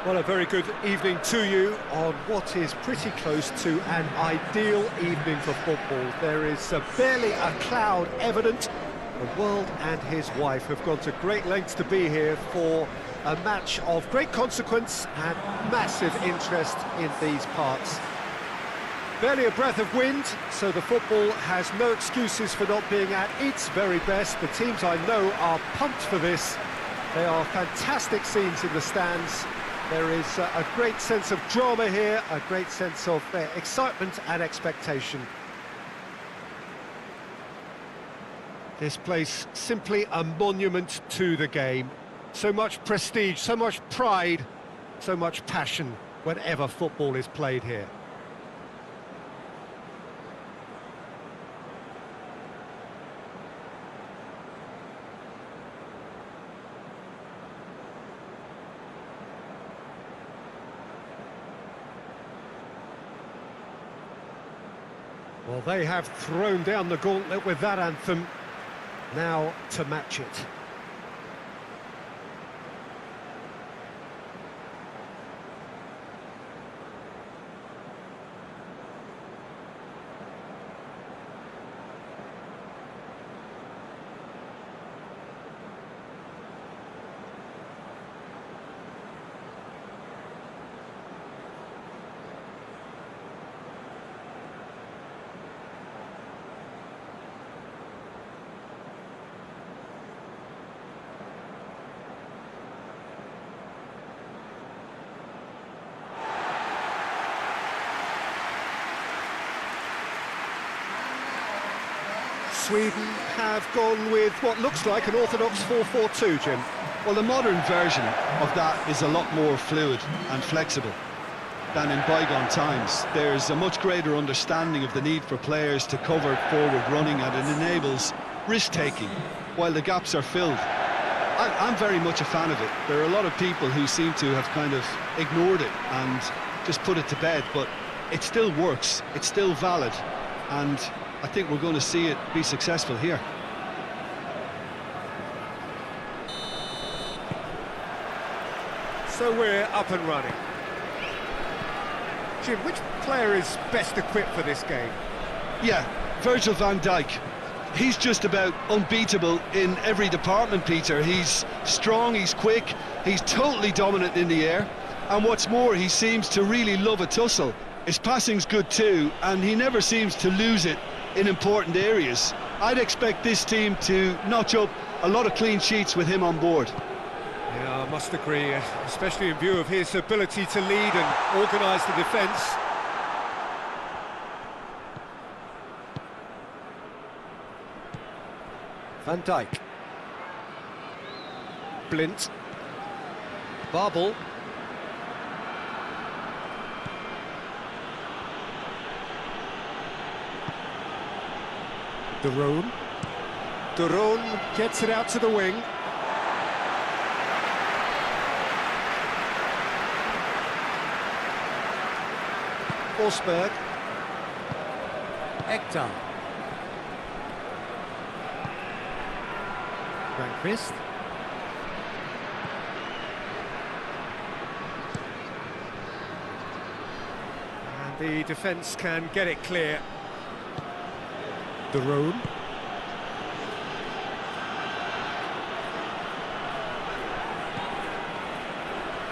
Well, a very good evening to you on what is pretty close to an ideal evening for football. There is barely a cloud evident. The world and his wife have gone to great lengths to be here for a match of great consequence and massive interest in these parts. Barely a breath of wind, so the football has no excuses for not being at its very best. The teams I know are pumped for this. They are fantastic scenes in the stands. There is a great sense of drama here, a great sense of excitement and expectation. This place simply a monument to the game. So much prestige, so much pride, so much passion whenever football is played here. Well, they have thrown down the gauntlet with that anthem. Now to match it. Sweden have gone with what looks like an orthodox 4-4-2, Jim. Well, the modern version of that is a lot more fluid and flexible than in bygone times. There's a much greater understanding of the need for players to cover forward running, and it enables risk-taking while the gaps are filled. I'm very much a fan of it. There are a lot of people who seem to have kind of ignored it and just put it to bed, but it still works, it's still valid, and I think we're going to see it be successful here. So we're up and running. Jim, which player is best equipped for this game? Yeah, Virgil van Dijk. He's just about unbeatable in every department, Peter. He's strong, he's quick, he's totally dominant in the air, and what's more, he seems to really love a tussle. His passing's good too, and he never seems to lose it in important areas. I'd expect this team to notch up a lot of clean sheets with him on board. Yeah, I must agree, especially in view of his ability to lead and organise the defence. Van Dijk. Blint. Babel. De Roon gets it out to the wing. Forsberg. Ekdal. Granqvist. And the defence can get it clear. De Roon.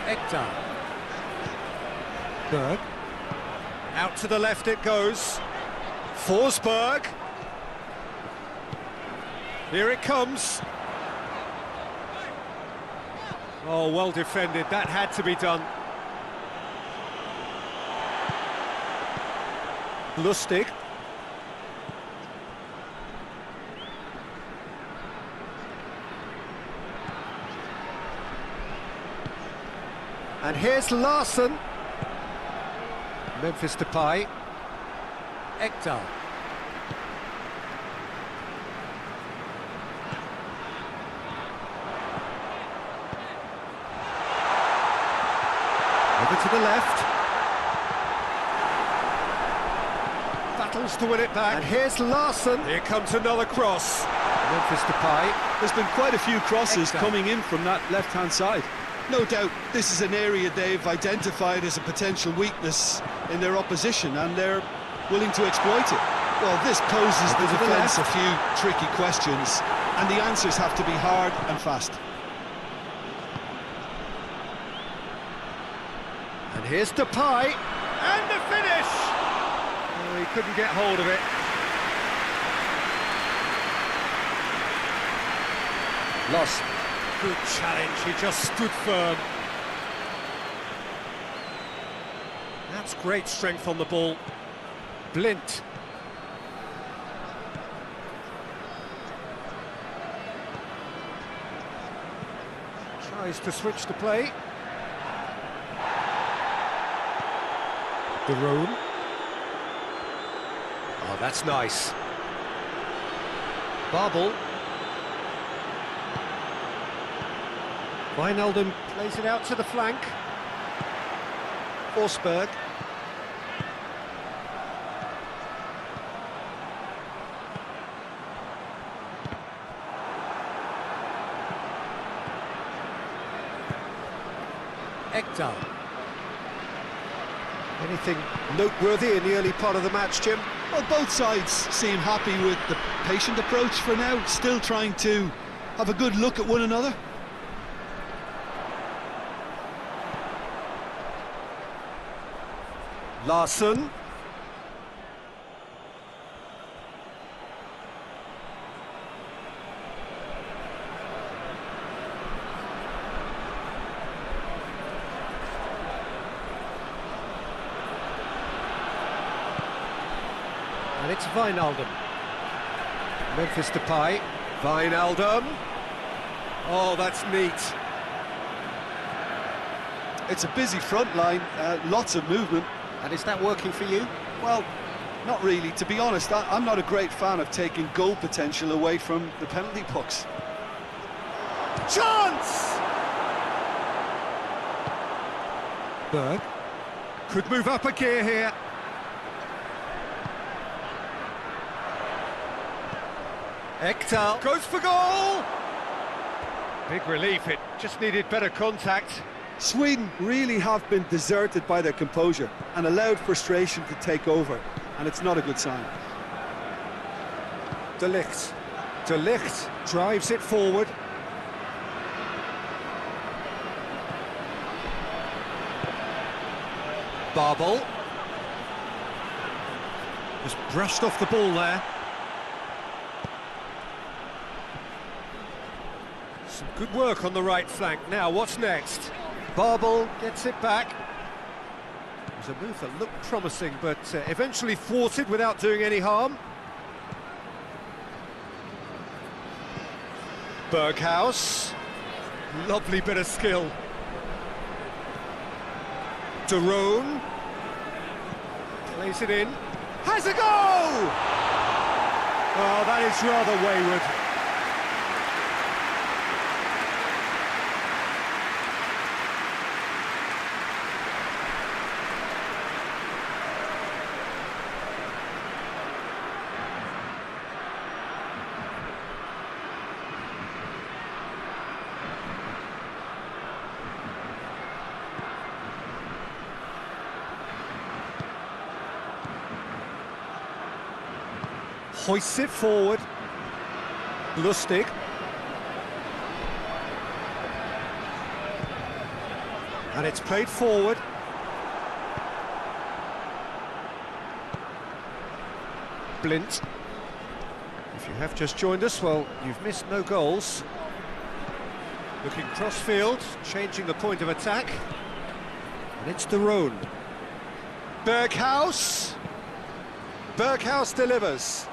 Ekdal. Berg. Out to the left it goes. Forsberg. Here it comes. Oh, well defended. That had to be done. Lustig. And here's Larsson. Memphis Depay. Ekdal. Over to the left. Battles to win it back. And here's Larsson. Here comes another cross. Memphis Depay. There's been quite a few crosses coming in from that left-hand side. No doubt this is an area they've identified as a potential weakness in their opposition, and they're willing to exploit it. Well, this poses the defence a few tricky questions, and the answers have to be hard and fast. And here's Depay, and the finish! Oh, he couldn't get hold of it. Lost. Good challenge, he just stood firm. That's great strength on the ball. Blint. Tries to switch the play. The room. Oh, that's nice. Babel. Wijnaldum plays it out to the flank. Forsberg. Ekdal. Anything noteworthy in the early part of the match, Jim? Well, both sides seem happy with the patient approach for now, still trying to have a good look at one another. Larsson. And it's Wijnaldum. Memphis Depay. Wijnaldum. Oh, that's neat. It's a busy front line, lots of movement. And is that working for you? Well, not really. To be honest, I'm not a great fan of taking goal potential away from the penalty pucks. Chance! Berg could move up a gear here. Ekdal goes for goal! Big relief, it just needed better contact. Sweden really have been deserted by their composure and allowed frustration to take over, and it's not a good sign. De Ligt. De Ligt drives it forward. Babel. Just brushed off the ball there. Some good work on the right flank. Now, what's next? Babel gets it back. It was a move that looked promising, but eventually thwarted without doing any harm. Berghaus. Lovely bit of skill. De Roon. Plays it in. Has a go! Oh, that is rather wayward. Hoists it forward. Lustig. And it's played forward. Blint. If you have just joined us, well, you've missed no goals. Looking cross-field, changing the point of attack. And it's De Roon. Berghaus. Berghaus delivers.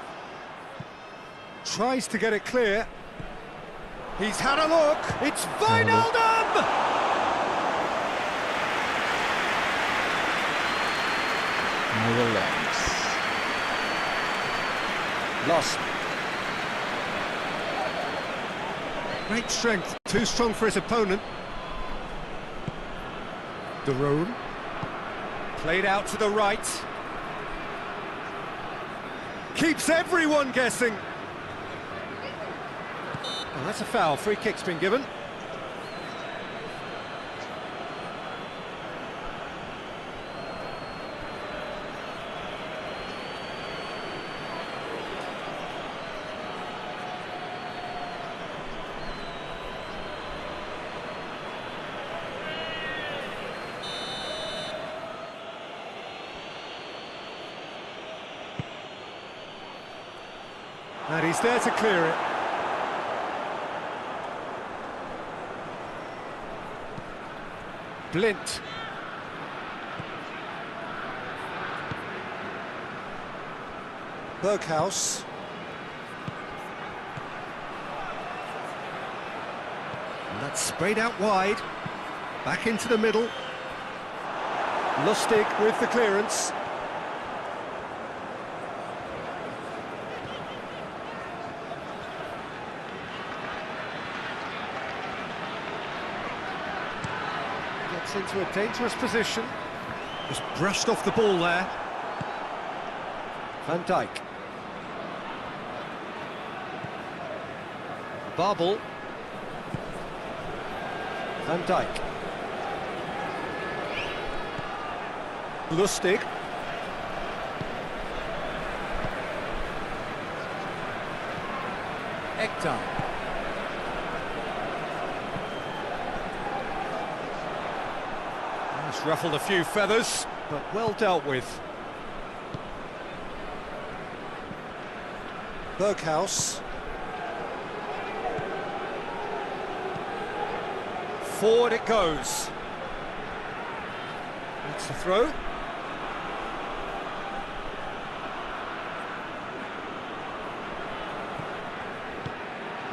Tries to get it clear. He's had a look. It's Wijnaldum! Lost. Great strength. Too strong for his opponent. De Roon. Played out to the right. Keeps everyone guessing. Oh, that's a foul. Free kick's been given. And he's there to clear it. Blint. Berghaus. And that's sprayed out wide. Back into the middle. Lustig with the clearance. Gets into a dangerous position. Just brushed off the ball there. Van Dijk. Babel. Van Dijk. Lustig. Ekdal. That's ruffled a few feathers, but well dealt with. Berghaus. Forward it goes. That's the throw.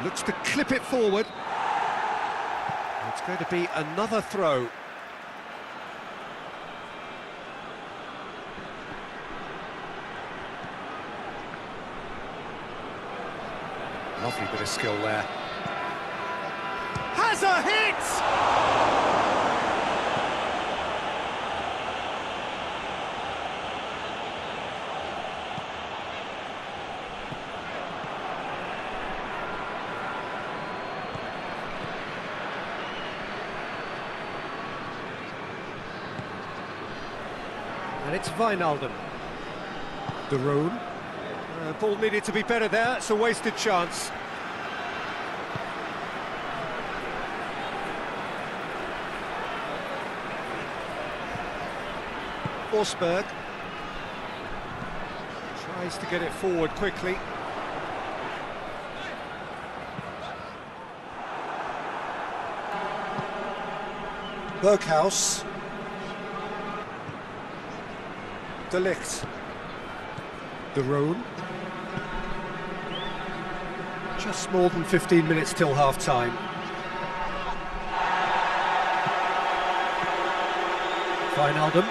Looks to clip it forward. It's going to be another throw. Lovely bit of skill there. Has a hit! And it's Wijnaldum. De Roon. Ball needed to be better there, it's a wasted chance. Forsberg. Tries to get it forward quickly. Berghaus. De Ligt. De Roon. Just more than 15 minutes till half-time. Wijnaldum.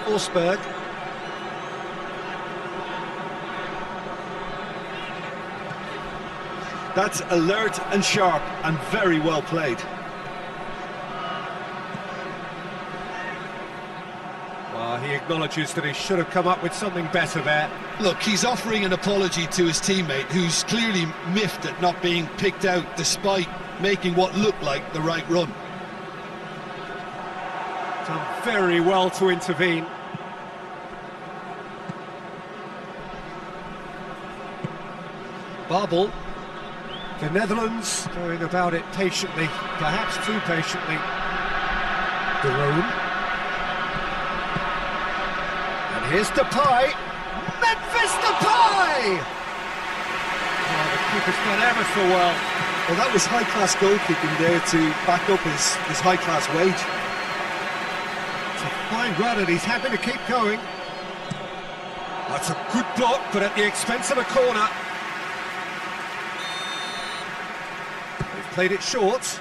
Forsberg. That's alert and sharp and very well played. He acknowledges that he should have come up with something better there. Look, he's offering an apology to his teammate, who's clearly miffed at not being picked out despite making what looked like the right run. Done very well to intervene. Babel. The Netherlands going about it patiently, perhaps too patiently. De Roon. Here's Depay. Memphis Depay! Oh, the keeper's done ever so well. Well, that was high-class goalkeeping there to back up his high-class wage. It's a fine run and he's happy to keep going. That's a good block, but at the expense of a corner. They've played it short.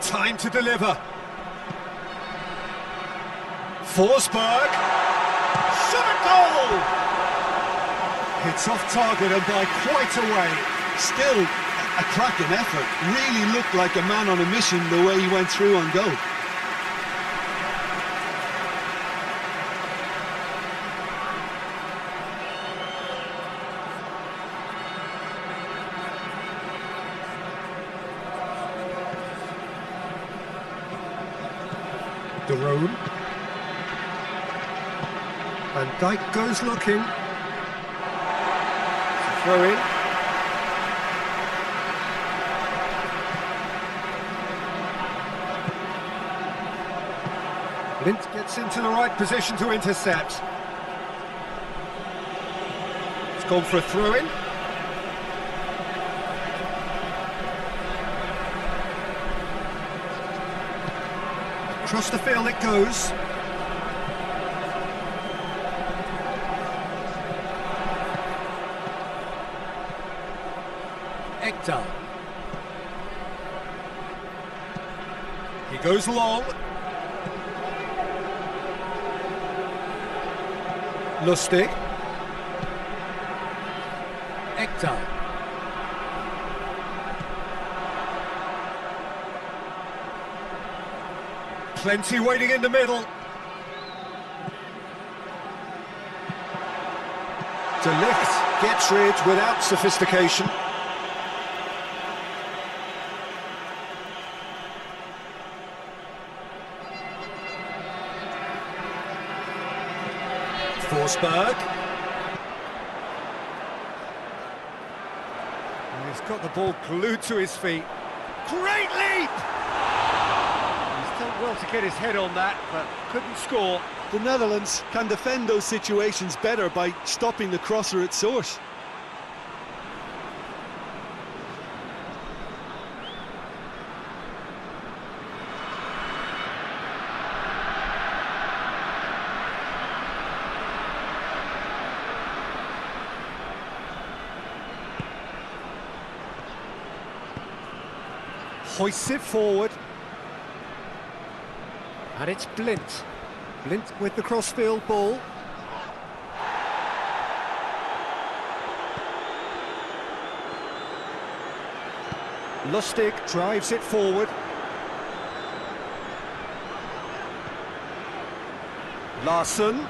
Time to deliver. Forsberg, shot a goal! It's off target and by quite a way. Still a cracking effort. Really looked like a man on a mission the way he went through on goal. De Roon. Van Dijk goes looking. Throw in. Lint gets into the right position to intercept. It's gone for a throw-in. Across the field it goes. Ekdal. He goes long. Lustig. Ekdal. Plenty waiting in the middle. De Ligt gets rid without sophistication. Forsberg. He's got the ball glued to his feet. Great leap! He's done well to get his head on that, but couldn't score. The Netherlands can defend those situations better by stopping the crosser at source. Hoists it forward. And it's Blint. Blint with the crossfield ball. Lustig drives it forward. Larsson.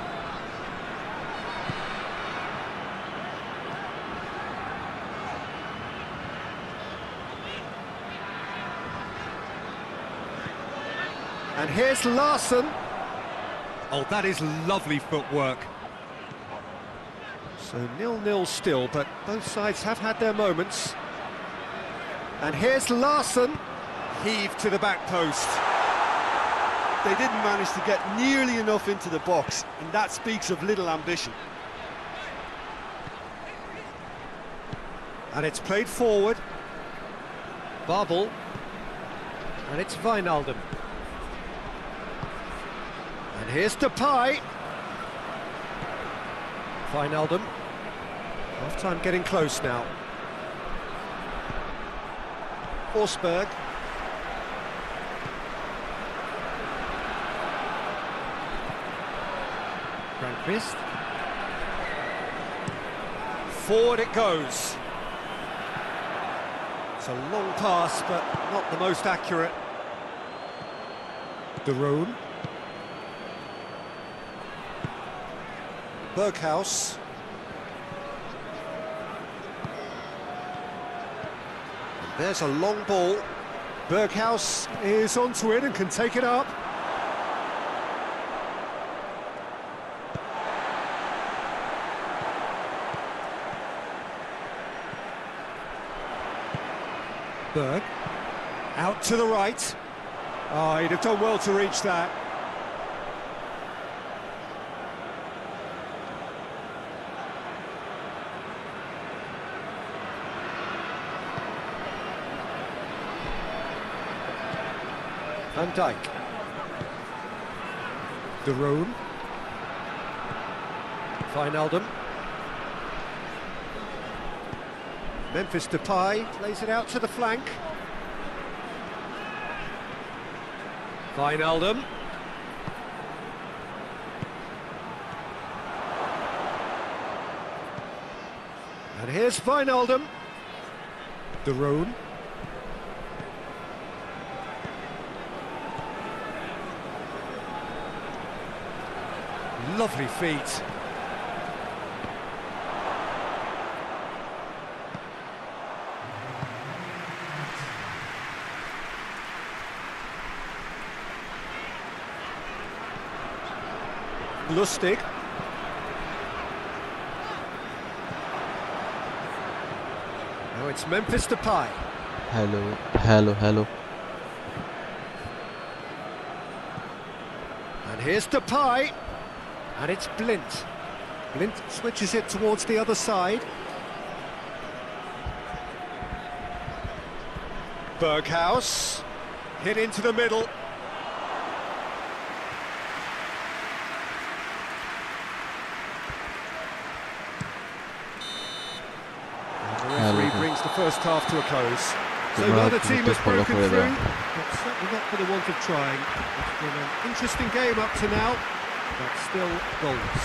And here's Larsson. Oh, that is lovely footwork. So 0-0 still, but both sides have had their moments. And here's Larsson. Heaved to the back post. They didn't manage to get nearly enough into the box, and that speaks of little ambition. And it's played forward. Babel. And it's Wijnaldum. And here's Depay. Wijnaldum. Half-time getting close now. Forsberg. Grandquist. Forward it goes. It's a long pass, but not the most accurate. De Roon. Berghuis. There's a long ball. Berghuis is onto it and can take it up. Berg. Out to the right. Oh, he'd have done well to reach that. Van Dijk. De Roon. Wijnaldum. Memphis Depay plays it out to the flank. Wijnaldum. And here's Wijnaldum. De Roon. Lovely feet. Lustig. Now it's Memphis Depay. Hello. And here's Depay. And it's Blint. Blint switches it towards the other side. Berghaus. Hit into the middle. And the referee brings the first half to a close. So neither team has broken through, but certainly not for the want of trying. It's been an interesting game up to now, but still goals.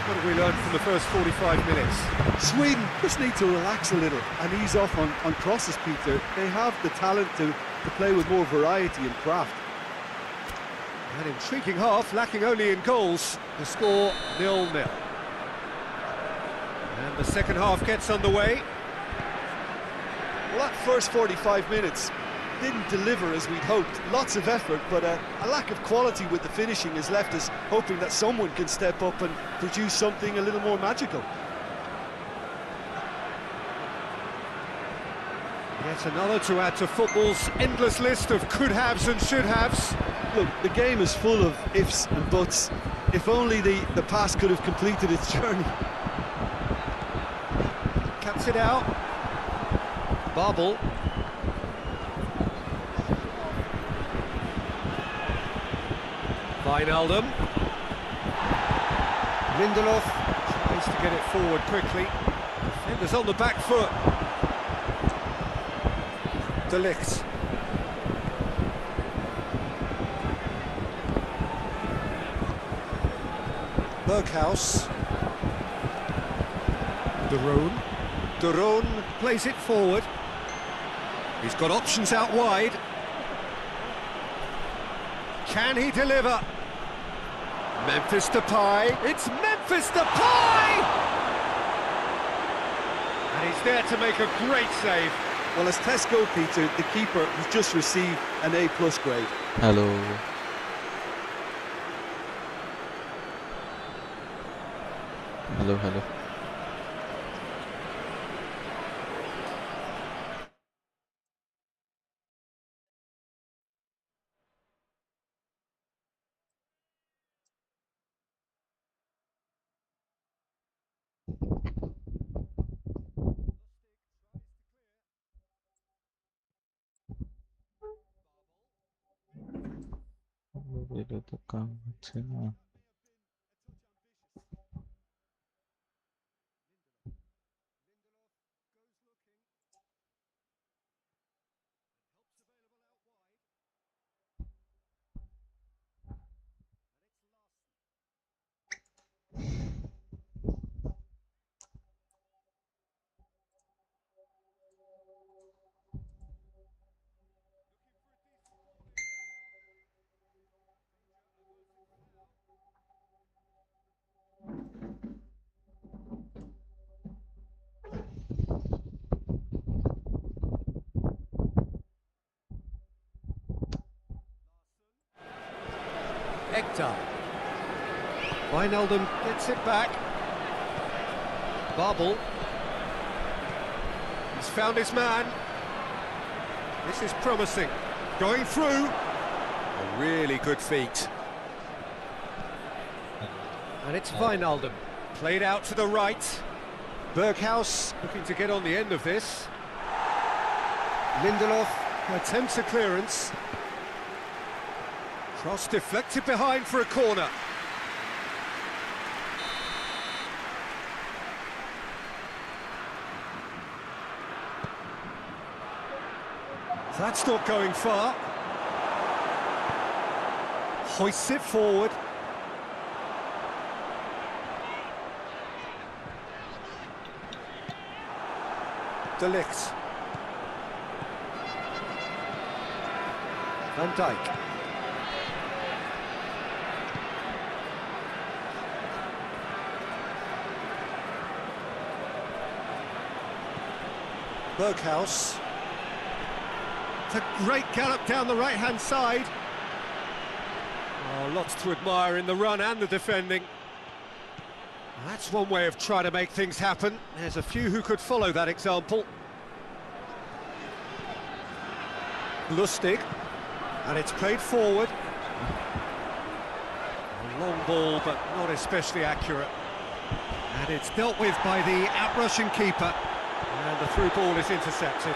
What have we learned from the first 45 minutes? Sweden just need to relax a little and ease off on crosses, Peter. They have the talent to play with more variety and craft. An intriguing half, lacking only in goals. The score 0-0. And the second half gets underway. Well, that first 45 minutes didn't deliver as we'd hoped. Lots of effort, but a lack of quality with the finishing has left us hoping that someone can step up and produce something a little more magical. Yet another to add to football's endless list of could-haves and should-haves. Look, the game is full of ifs and buts. If only the pass could have completed its journey. Cuts it out. Babel. Wijnaldum. Lindelof tries to get it forward quickly. Defenders on the back foot. De Ligt. Berghaus. De Roon plays it forward. He's got options out wide. Can he deliver? Memphis Depay. It's Memphis Depay! And he's there to make a great save. Well, as tests go, Peter, the keeper has just received an A+ grade. Hello. Hello. এটা তো কাম হচ্ছে না। Ekdal. Wijnaldum gets it back. Babel. He's found his man. This is promising. Going through. A really good feat. And it's Wijnaldum. Played out to the right. Berghaus looking to get on the end of this. Lindelof attempts a clearance. Cross deflected behind for a corner. That's not going far. Hoists it forward. De Ligt. Van Dijk. Berghaus. It's a great gallop down the right-hand side. Oh, lots to admire in the run and the defending. That's one way of trying to make things happen. There's a few who could follow that example. Lustig. And it's played forward. Long ball, but not especially accurate. And it's dealt with by the outrushing keeper. And the through ball is intercepted.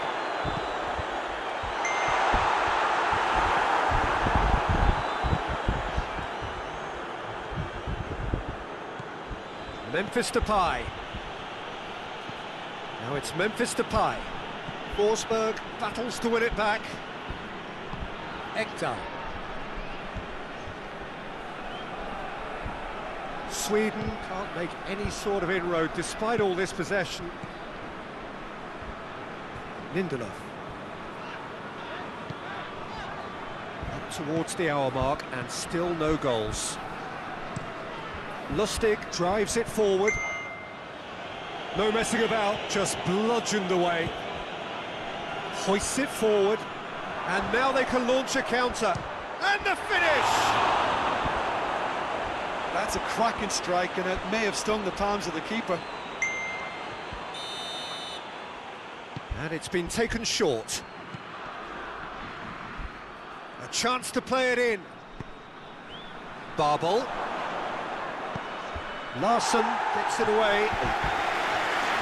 Memphis Depay. Now it's Memphis Depay. Forsberg battles to win it back. Ekdal. Sweden can't make any sort of inroad despite all this possession. Lindelof. Up towards the hour mark and still no goals. Lustig drives it forward. No messing about, just bludgeoned away. Hoists it forward. And now they can launch a counter. And the finish! That's a cracking strike, and it may have stung the palms of the keeper. And it's been taken short. A chance to play it in. Barbel. Larsson gets it away.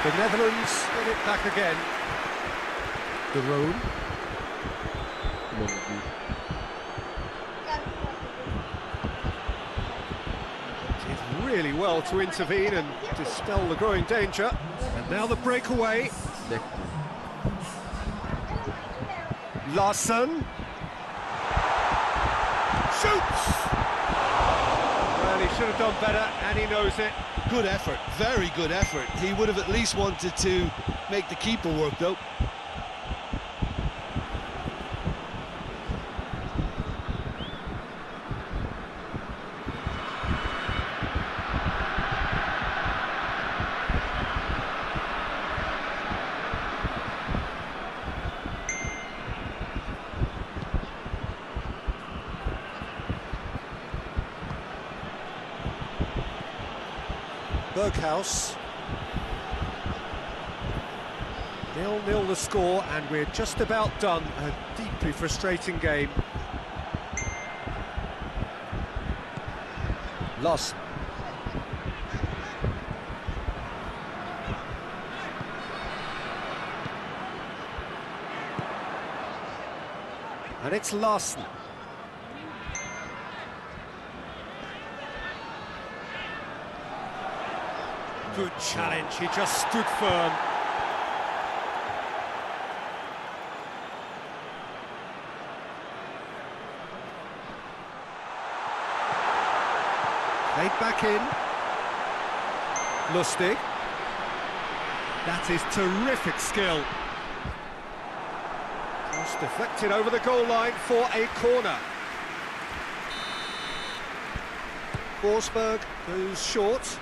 The Netherlands get it back again. De Roon. Did really well to intervene and dispel the growing danger. And now the breakaway. Larsson. Shoots! Well, he should have done better, and he knows it. Good effort, very good effort. He would have at least wanted to make the keeper work, though. Berghaus. 0-0 the score, and we're just about done. A deeply frustrating game. Loss. And it's Larsson. Good challenge, he just stood firm. Played back in. Lustig. That is terrific skill. Cross deflected over the goal line for a corner. Forsberg goes short.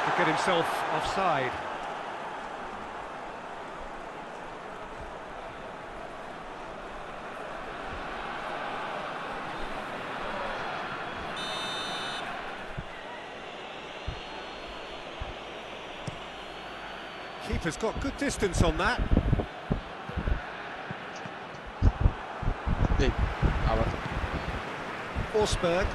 To get himself offside. Keeper's got good distance on that. Forsberg.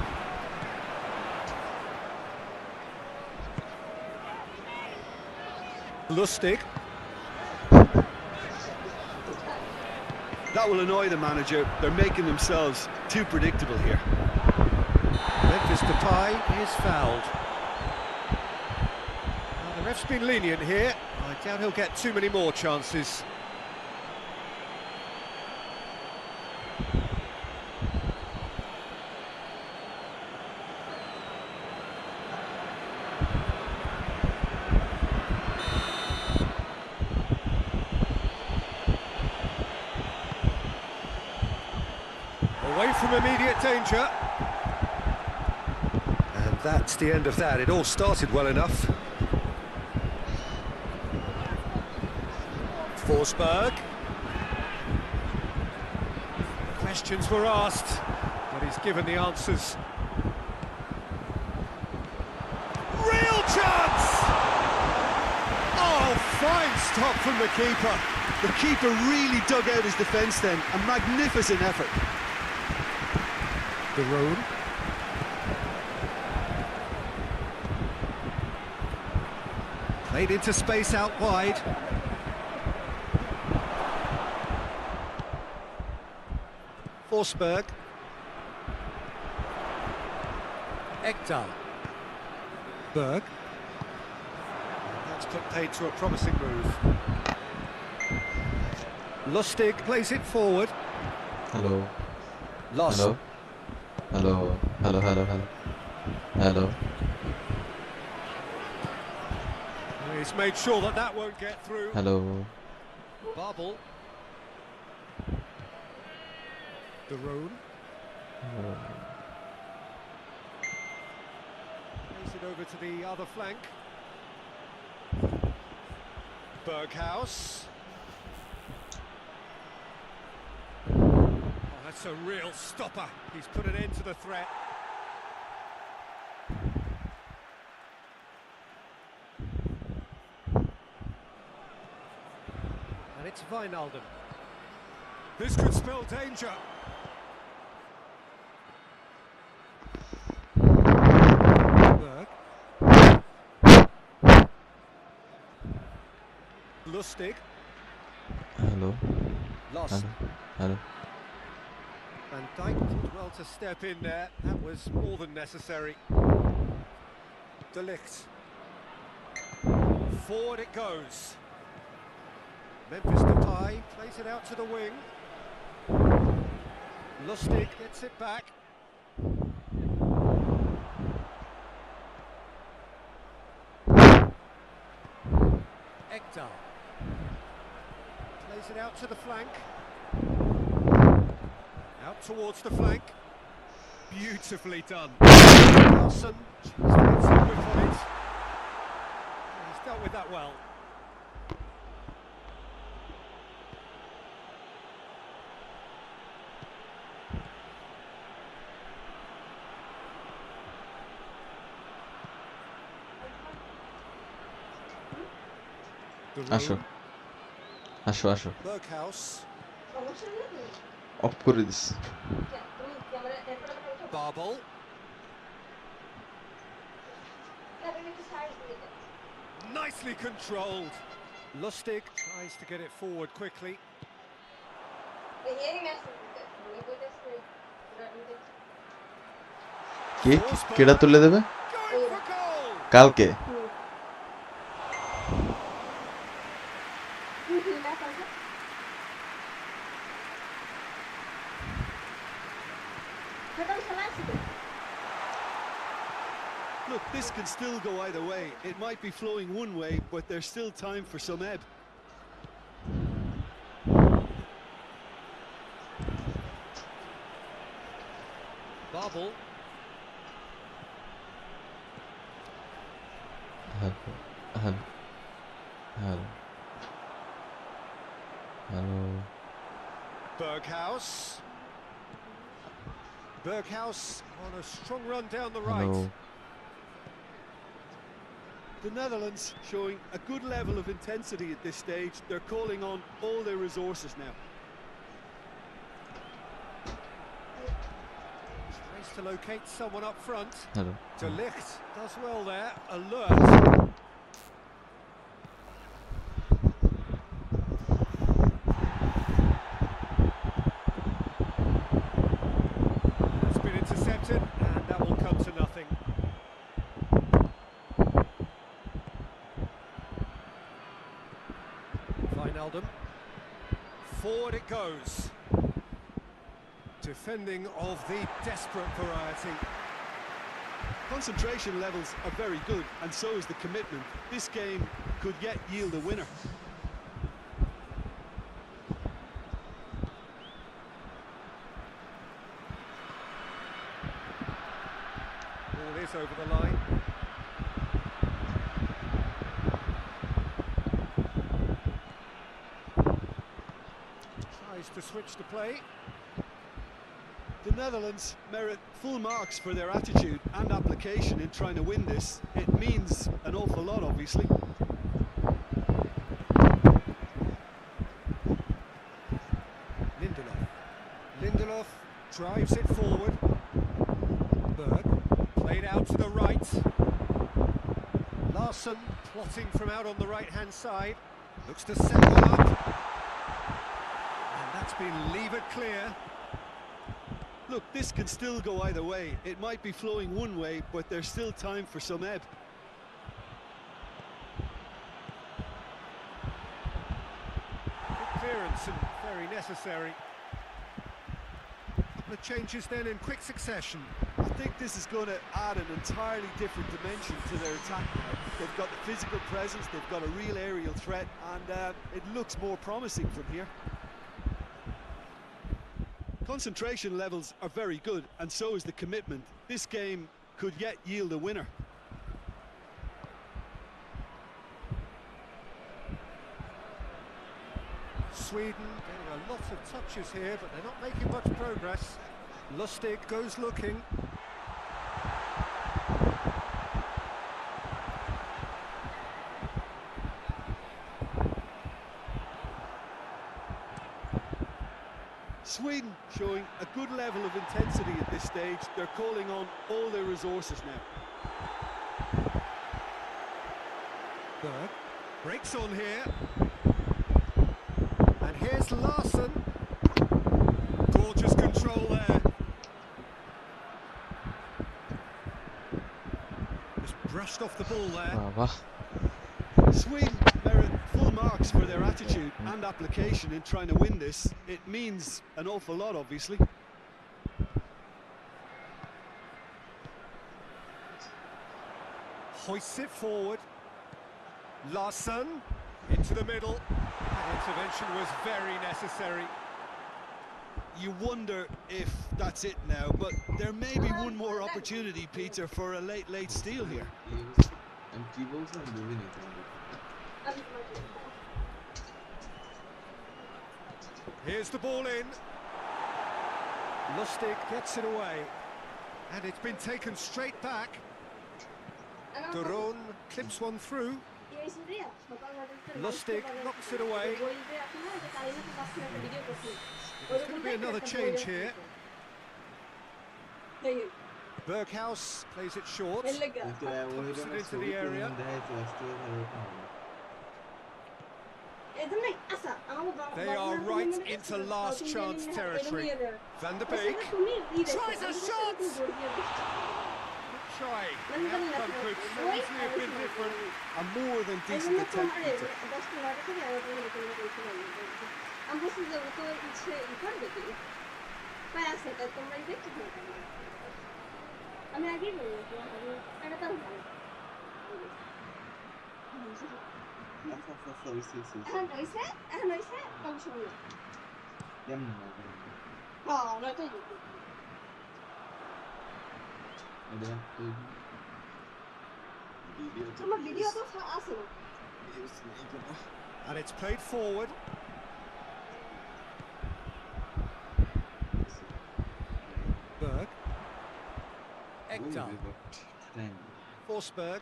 Lustig. That will annoy the manager. They're making themselves too predictable here. Memphis Depay is fouled. Well, the ref's been lenient here. I doubt he'll get too many more chances. Away from immediate danger. And that's the end of that. It all started well enough. Forsberg. Questions were asked, but he's given the answers. Real chance! Oh, fine stop from the keeper. The keeper really dug out his defence then. A magnificent effort. The road. Played into space out wide. Forsberg. Ekdal. Berg. That's put paid to a promising move. Lustig plays it forward. Hello. Lost. Hello. Hello. Hello. Hello. Hello. Hello. He's made sure that that won't get through. Hello. Babel. De Roon. Plays it over to the other flank. Berghaus. Oh, that's a real stopper. He's put an end to the threat. And it's Wijnaldum. This could spell danger. Berg. Lustig. Hello. Lost. Hello. Hello. Van Dijk did well to step in there. That was more than necessary. De Ligt. Forward it goes. Memphis Depay plays it out to the wing. Lustig gets it back. Ekdal plays it out to the flank. Out towards the flank. Beautifully done. Nelson just gets a whip on it. He's dealt with that well. আসো আসো আসো Berghaus. Of করে this Babel. Nicely controlled. Lustig tries to get it forward quickly. কি কেডা তুলে দেবে Going for goal. কালকে Look, this can still go either way. It might be flowing one way, but there's still time for some ebb. Babel. hello hello hello Berghaus. Berghaus on a strong run down the right. hello The Netherlands showing a good level of intensity at this stage. They're calling on all their resources now. Tries to locate someone up front. hello De Ligt does well there. Alert. It's been intercepted, and that will come to nothing. Wijnaldum. Forward it goes. Defending of the desperate variety. Concentration levels are very good, and so is the commitment. This game could yet yield a winner. Ball is over the line. Tries to switch the play. The Netherlands merit full marks for their attitude and application in trying to win this. It means an awful lot, obviously. Lindelof drives it forward. Berg played out to the right. Larsson plotting from out on the right-hand side. Looks to set one up. And that's been levered clear. Look, this can still go either way. It might be flowing one way, but there's still time for some ebb. Good clearance and very necessary. Couple of changes then in quick succession. I think this is going to add an entirely different dimension to their attack now. They've got the physical presence, they've got a real aerial threat, and it looks more promising from here. Concentration levels are very good, and so is the commitment. This game could yet yield a winner. Sweden getting a lot of touches here, but they're not making much progress. Lustig goes looking. Sweden showing a good level of intensity at this stage. They're calling on all their resources now. Berg breaks on here. And here's Larsson. Gorgeous control there. Just brushed off the ball there. Sweden merit full marks for their attitude and application in trying to win this. It means an awful lot, obviously. Hoists it forward. Larsson into the middle. That intervention was very necessary. You wonder if that's it now, but there may be one more opportunity, Peter, for a late steal here. Here's the ball in. Lustig gets it away. And it's been taken straight back. Duron clips one through. Lustig knocks it away. There's going to be another change here. Berghaus plays it short. Puts it into the area. They are right into last chance territory. Van der Beek tries a shot! Good try. The outcome could easily have been different. A more than decent attempt, Peter. And it's played forward. Berg. Ekdal. Forsberg.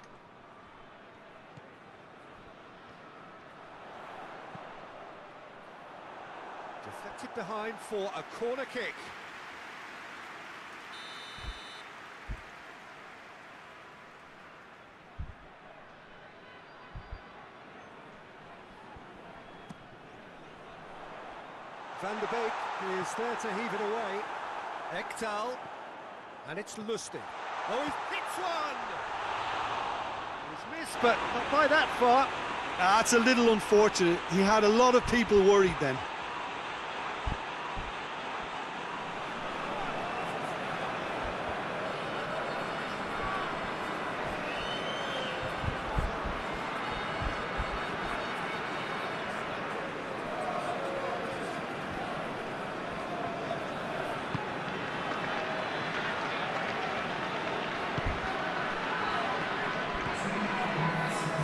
Deflected behind for a corner kick. Van der Beek is there to heave it away. Ekdal. And it's Lustig. Oh, he hits one! He's missed, but not by that far. That's a little unfortunate. He had a lot of people worried then.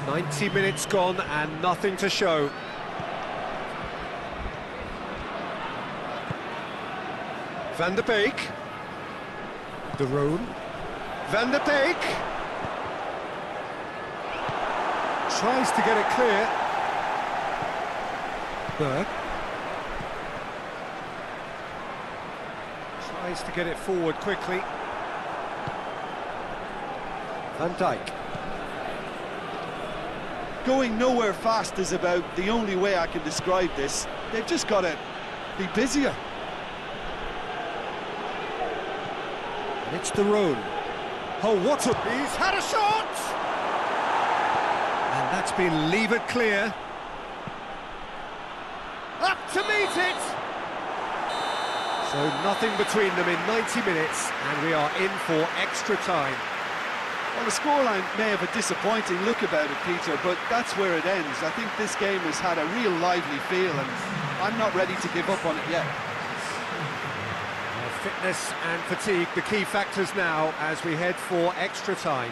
"90 minutes gone and nothing to show." Van der Beek. Duron. Van der Beek. Tries to get it clear. Berg. Tries to get it forward quickly. Van Dijk. Going nowhere fast is about the only way I can describe this. They've just got to be busier. And it's the Roan. Oh, what a... He's had a shot! And that's been levered clear. Up to meet it! So nothing between them in 90 minutes, and we are in for extra time. Well, the scoreline may have a disappointing look about it, Peter, but that's where it ends. I think this game has had a real lively feel, and I'm not ready to give up on it yet. Fitness and fatigue, the key factors now as we head for extra time.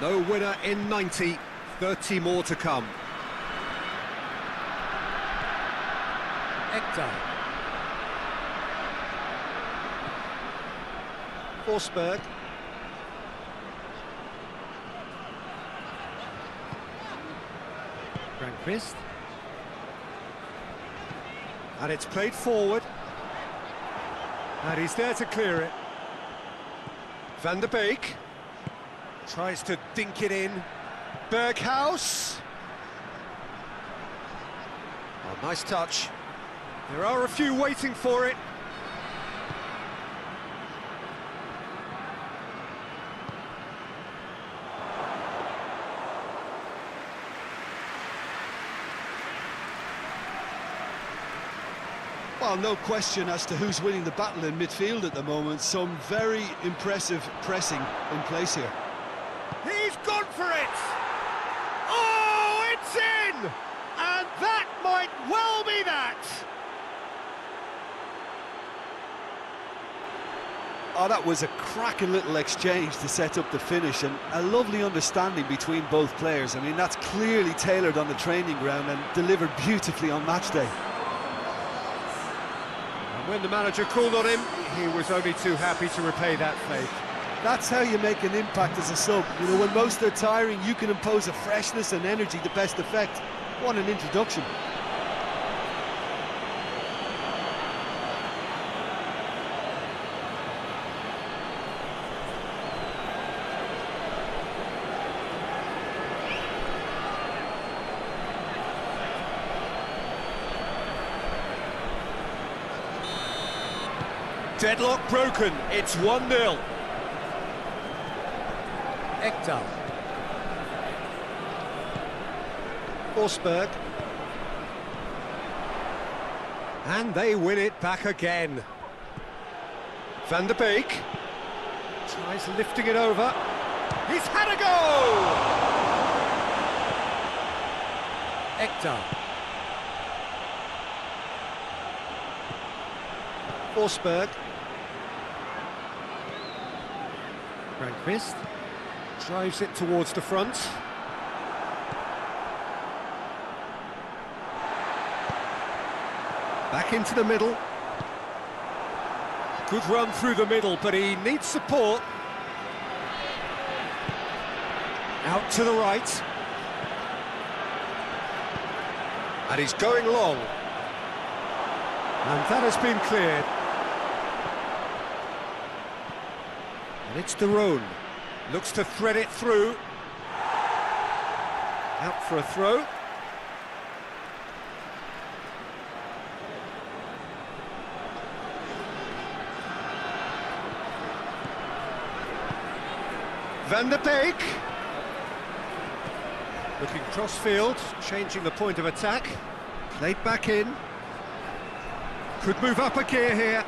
No winner in 90, 30 more to come. Ekdal. Forsberg. Grandquist. And it's played forward. And he's there to clear it. Van der Beek. Tries to dink it in. Berghaus. Oh, nice touch. There are a few waiting for it. Well, no question as to who's winning the battle in midfield at the moment. Some very impressive pressing in place here. He's gone for it! Oh, it's in! And that might well be that! Oh, that was a cracking little exchange to set up the finish, and a lovely understanding between both players. I mean, that's clearly tailored on the training ground and delivered beautifully on match day. And when the manager called on him, he was only too happy to repay that faith. That's how you make an impact as a sub. You know, when most are tiring, you can impose a freshness and energy to best effect. What an introduction. Deadlock broken, it's 1-0. Ekdal. Forsberg. And they win it back again. Van der Beek. Tries lifting it over. He's had a go! Ekdal. Forsberg. Grandquist. Drives it towards the front. Back into the middle. Good run through the middle, but he needs support. Out to the right. And he's going long. And that has been cleared. And it's the Roan. Looks to thread it through. Out for a throw. Van der Beek. Looking cross-field, changing the point of attack. Played back in. Could move up a gear here.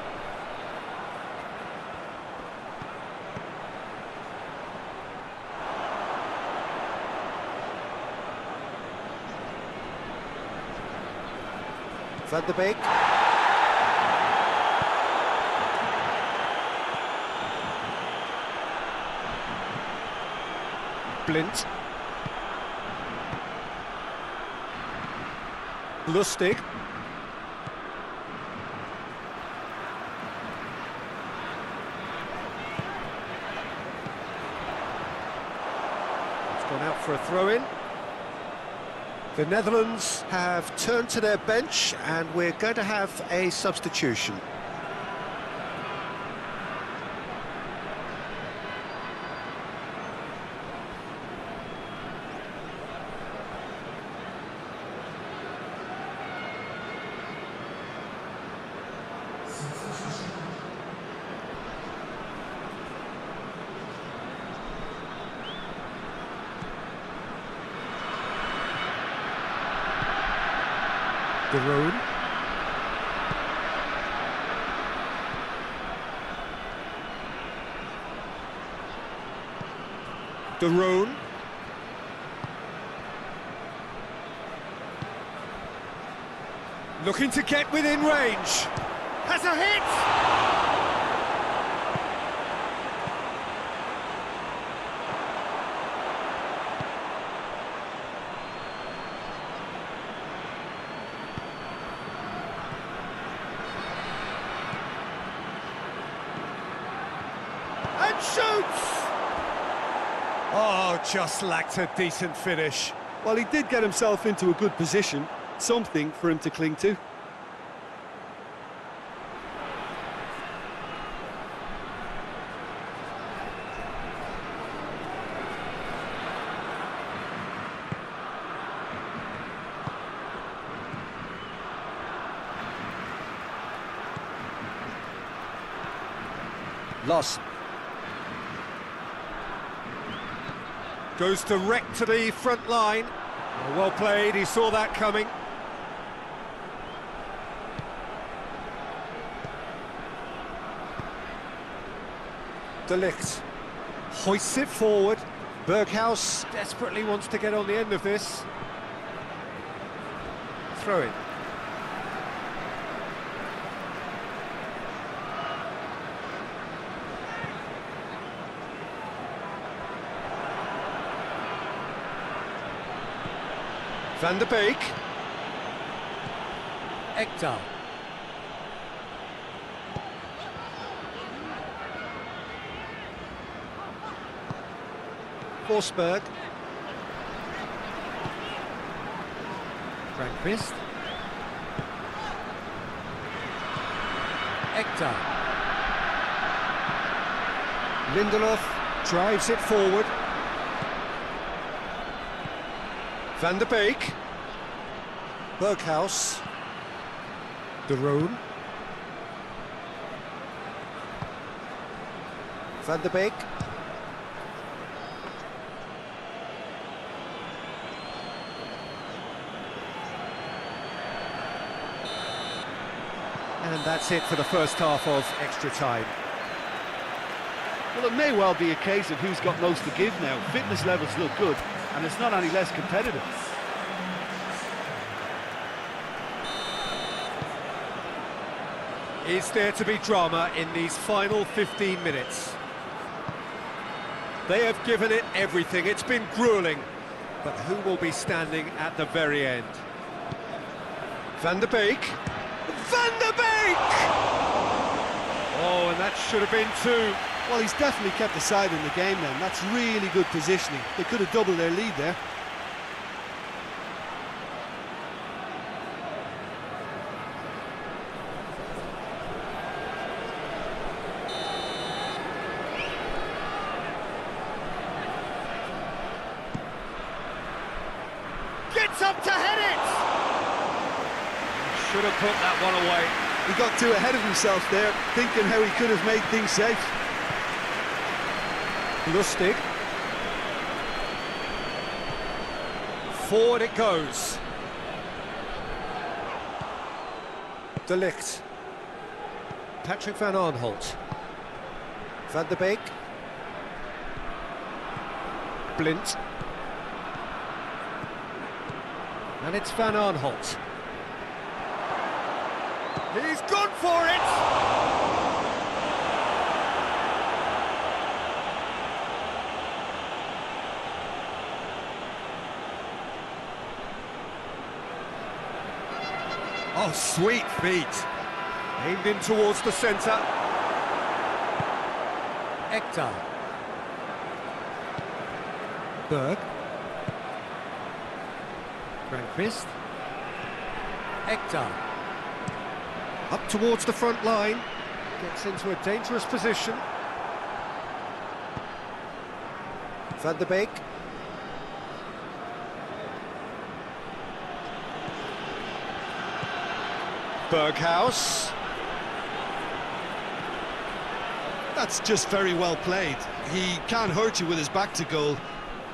Van der Beek. Blind. Lustig. It's gone out for a throw-in. The Netherlands have turned to their bench and we're going to have a substitution. De Roon. De Roon. Looking to get within range. Has a hit! And shoots! Oh, just lacked a decent finish. Well, he did get himself into a good position, something for him to cling to. Loss. Goes direct to the front line. Well played, he saw that coming. De Ligt hoists it forward. Berghuis desperately wants to get on the end of this. Throw in. Van der Beek. Ekdal. Forsberg. Grandquist. Ekdal. Lindelof drives it forward. Van der Beek. Berghuis. De Roon. Van der Beek. And that's it for the first half of extra time. Well, it may well be a case of who's got most to give now. Fitness levels look good, and it's not any less competitive. Is there to be drama in these final 15 minutes? They have given it everything. It's been gruelling. But who will be standing at the very end? Van der Beek. Van der Beek! Oh, and that should have been two. Well, he's definitely kept the side in the game then. That's really good positioning. They could have doubled their lead there. Gets up to head it! Should have put that one away. He got too ahead of himself there, thinking how he could have made things safe. Lustig. Forward it goes. De Ligt. Patrick van Aanholt. Van der Beek. Blind. And it's Van Aanholt. He's gone for it! Oh, sweet feet. Aimed in towards the centre. Ekdal. Berg. Grandfist. Ekdal. Up towards the front line. Gets into a dangerous position. Van der Beek. Berghaus. That's just very well played. He can't hurt you with his back to goal,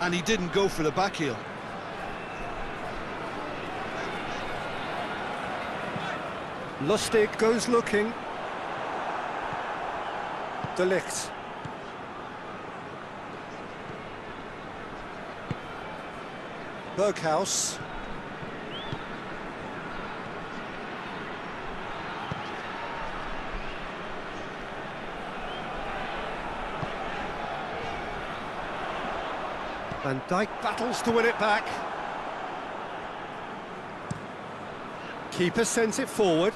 and he didn't go for the back heel. Lustig goes looking. De Ligt. Berghaus. Van Dijk battles to win it back. Keeper sends it forward.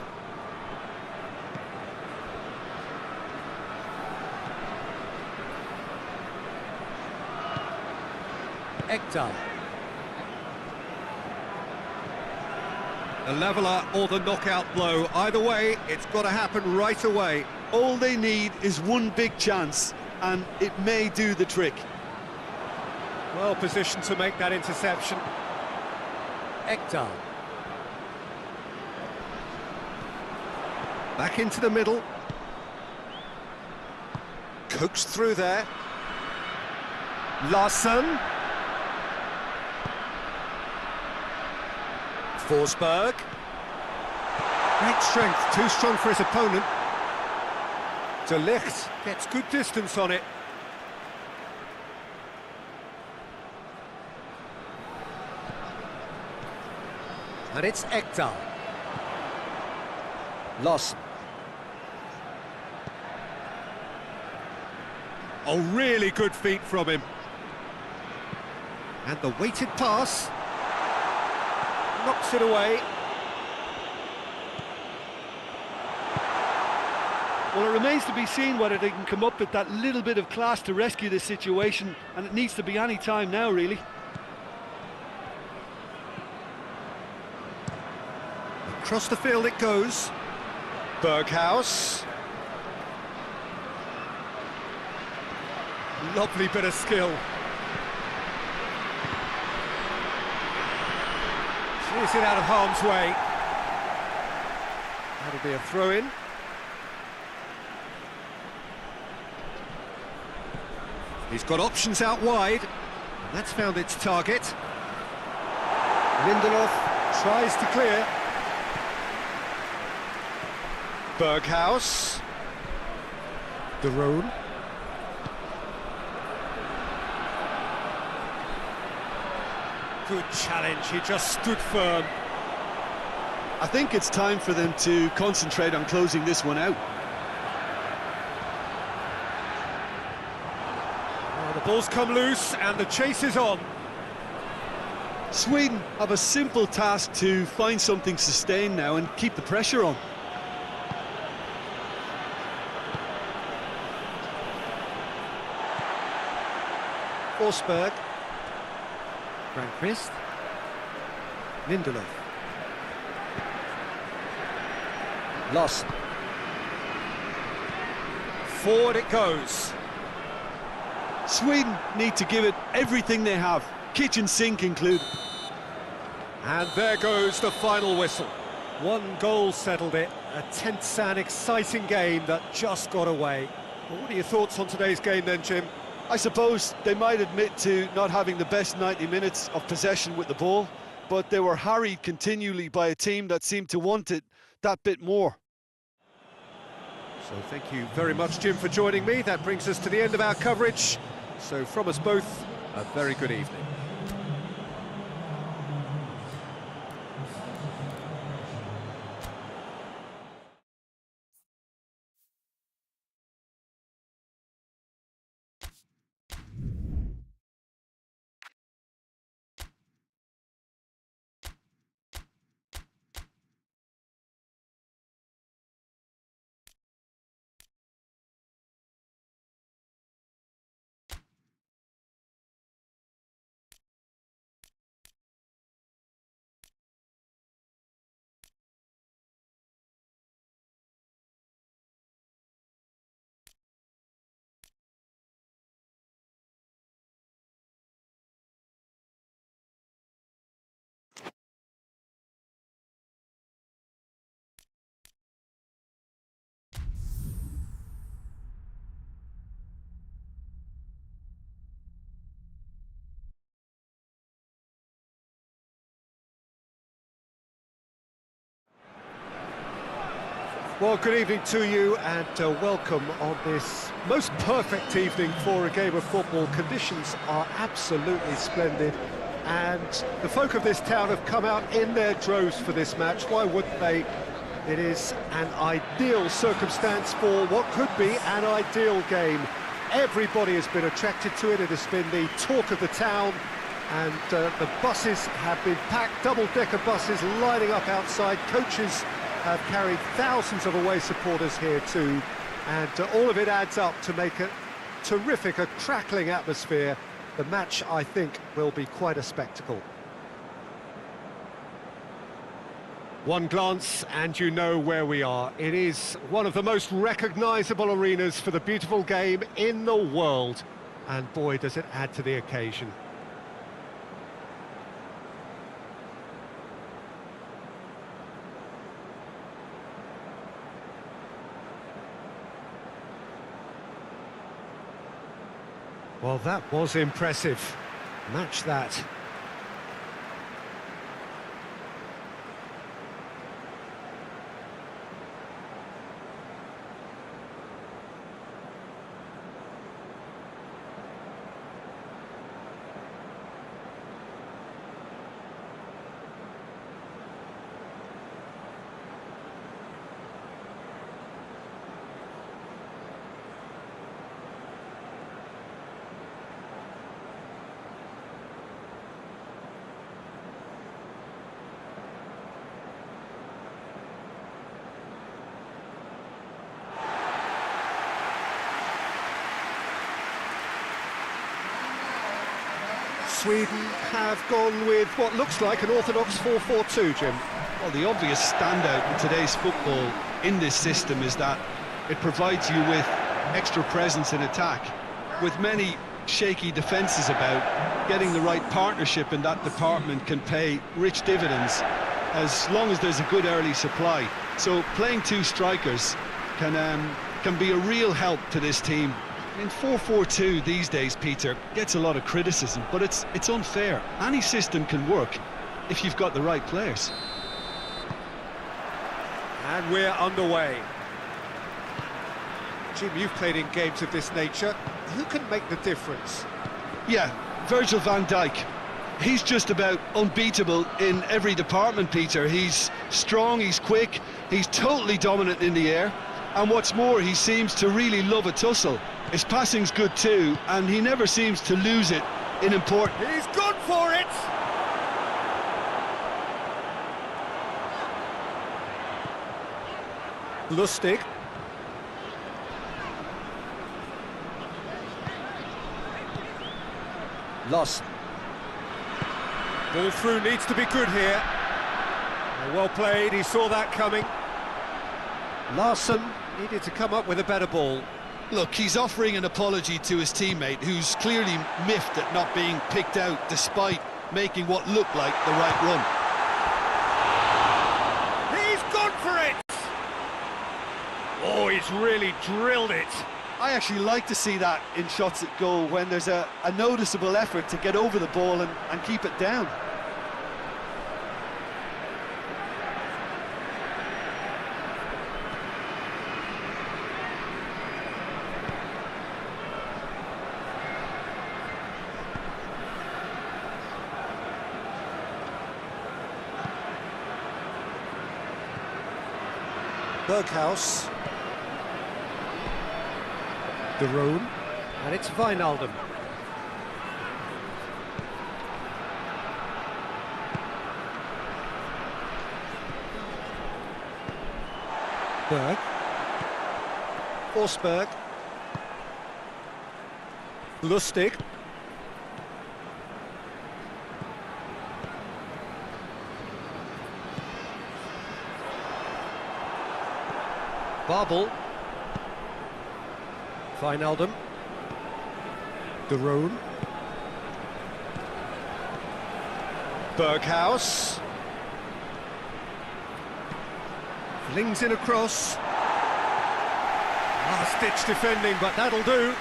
Ekdal. The leveller or the knockout blow. Either way, it's got to happen right away. All they need is one big chance, and it may do the trick. Well positioned to make that interception. Ekdal. Back into the middle. Coaxed through there. Larsson. Forsberg. Great strength, too strong for his opponent. De Ligt gets good distance on it. And it's Ekdal. Larsson. Oh, really good feet from him. And the weighted pass. Knocks it away. Well, it remains to be seen whether they can come up with that little bit of class to rescue this situation, and it needs to be any time now, really. Across the field it goes. Berghaus. Lovely bit of skill. Clears it out of harm's way. That'll be a throw-in. He's got options out wide. And that's found its target. Lindelof tries to clear. Berghaus. De Roon. Good challenge, he just stood firm. I think it's time for them to concentrate on closing this one out. Oh, the ball's come loose and the chase is on. Sweden have a simple task to find something sustained now and keep the pressure on. Forsberg. Grandfist. Lindelof. Larsson. Forward it goes. Sweden need to give it everything they have, kitchen sink included. And there goes the final whistle. One goal settled it. A tense and exciting game that just got away. Well, what are your thoughts on today's game then, Jim? I suppose they might admit to not having the best 90 minutes of possession with the ball, but they were harried continually by a team that seemed to want it that bit more. So thank you very much, Jim, for joining me. That brings us to the end of our coverage. So from us both, a very good evening. Well, good evening to you and welcome on this most perfect evening for a game of football. Conditions are absolutely splendid and the folk of this town have come out in their droves for this match. Why wouldn't they? It is an ideal circumstance for what could be an ideal game. Everybody has been attracted to it. It has been the talk of the town, and the buses have been packed, double-decker buses lining up outside. Coaches have carried thousands of away supporters here too, and all of it adds up to make a terrific, a crackling atmosphere. The match, I think, will be quite a spectacle. One glance and you know where we are. It is one of the most recognisable arenas for the beautiful game in the world, and boy does it add to the occasion. Well, that was impressive. Match that. Sweden have gone with what looks like an orthodox 4-4-2, Jim. Well, the obvious standout in today's football in this system is that it provides you with extra presence in attack. With many shaky defences about, getting the right partnership in that department can pay rich dividends as long as there's a good early supply. So playing two strikers can be a real help to this team. In 4-4-2 these days, Peter, gets a lot of criticism, but it's unfair. Any system can work if you've got the right players. And we're underway. Jim, you've played in games of this nature. Who can make the difference? Yeah, Virgil van Dijk. He's just about unbeatable in every department, Peter. He's strong, he's quick, he's totally dominant in the air. And what's more, he seems to really love a tussle. His passing's good too, and he never seems to lose it in important... He's gone for it! Lustig. Lost. Ball through needs to be good here. Well played, he saw that coming. Larsson needed to come up with a better ball. Look, he's offering an apology to his teammate, who's clearly miffed at not being picked out despite making what looked like the right run. He's gone for it! Oh, he's really drilled it. I actually like to see that in shots at goal, when there's a noticeable effort to get over the ball and keep it down. Berghaus. De Roon. And it's Wijnaldum. Berg. Forsberg. Lustig. Babel. Wijnaldum. De Roon. Berghaus. Flings in across. Last-ditch defending, but that'll do.